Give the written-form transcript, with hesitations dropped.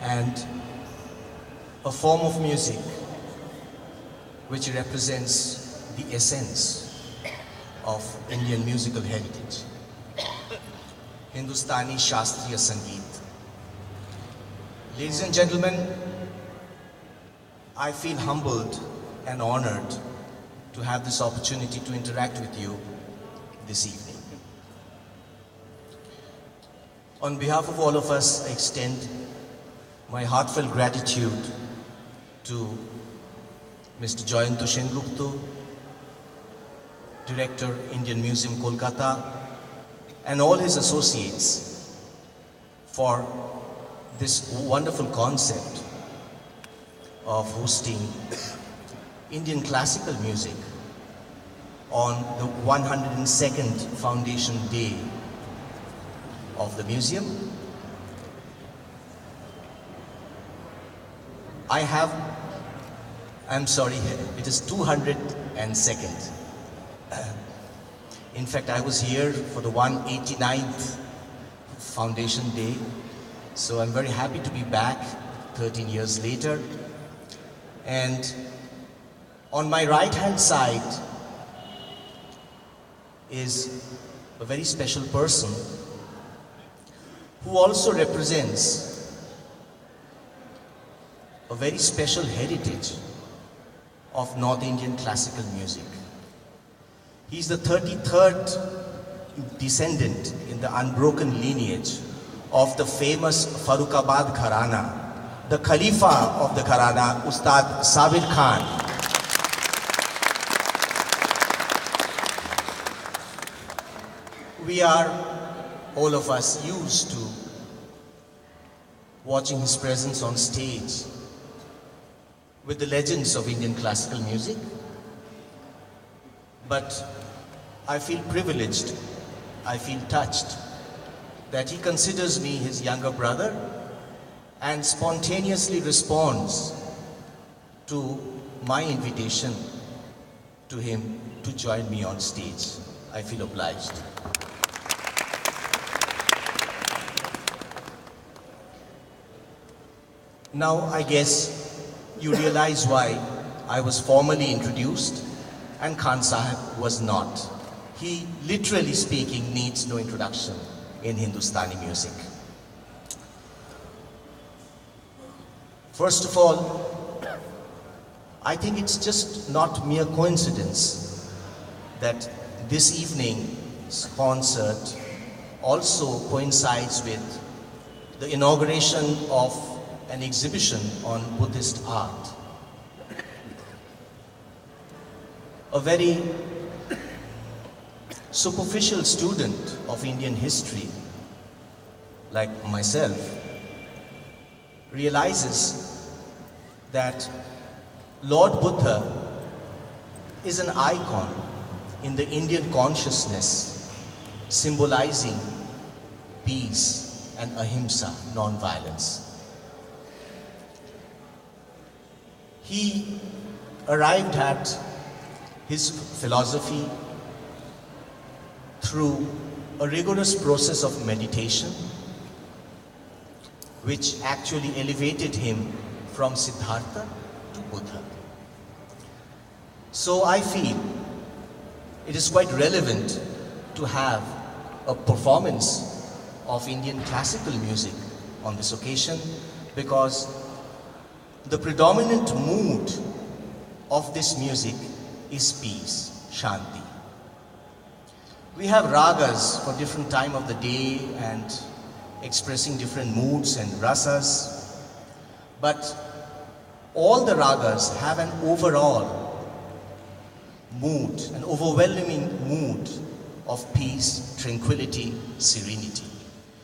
and a form of music which represents the essence of Indian musical heritage, Hindustani Shastriya Sangeet. Ladies and gentlemen, I feel humbled and honored to have this opportunity to interact with you this evening. On behalf of all of us, I extend my heartfelt gratitude to Mr. Jayanto Sengupta, Director, Indian Museum, Kolkata, and all his associates for this wonderful concept of hosting Indian classical music on the 102nd Foundation Day of the museum. I'm sorry, it is 202nd. In fact, I was here for the 189th Foundation Day, so I'm very happy to be back 13 years later. And on my right-hand side is a very special person who also represents a very special heritage of North Indian classical music. He's the 33rd descendant in the unbroken lineage of the famous Farrukhabad Gharana, the Khalifa of the Gharana, Ustad Sabir Khan. We are, all of us, used to watching his presence on stage with the legends of Indian classical music. But I feel privileged, I feel touched that he considers me his younger brother and spontaneously responds to my invitation to him to join me on stage. I feel obliged. Now, I guess you realize why I was formally introduced and Khan Sahib was not. He, literally speaking, needs no introduction in Hindustani music. First of all, I think it's just not mere coincidence that this evening's concert also coincides with the inauguration of an exhibition on Buddhist art. A very superficial student of Indian history, like myself, realizes that Lord Buddha is an icon in the Indian consciousness, symbolizing peace and ahimsa, non-violence. He arrived at his philosophy through a rigorous process of meditation, which actually elevated him from Siddhartha to Buddha. So I feel it is quite relevant to have a performance of Indian classical music on this occasion, because the predominant mood of this music is peace, shanti. We have ragas for different time of the day and expressing different moods and rasas, but all the ragas have an overall mood, an overwhelming mood of peace, tranquility, serenity.